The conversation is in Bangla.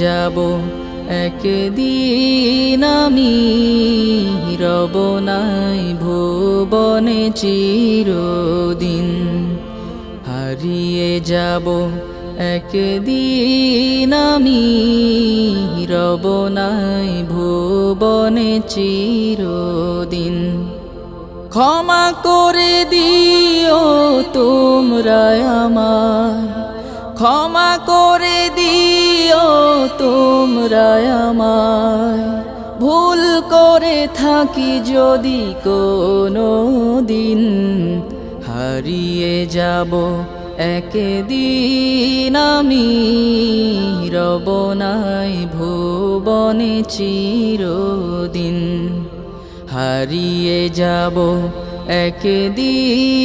যাব একদিন আমি, রব নাই ভুবনে চিরদিন। হারিয়ে যাব একদিন আমি, রব নাই ভুবনে চিরদিন। ক্ষমা করে দিও তোমরা আমায়, ক্ষমা করে দিও তোমরা আমায়, ভুল করে থাকি যদি কোনো দিন। হারিয়ে যাব একদিন আমি, রব নাই ভুবনে চিরদিন। হারিয়ে যাব একদিন।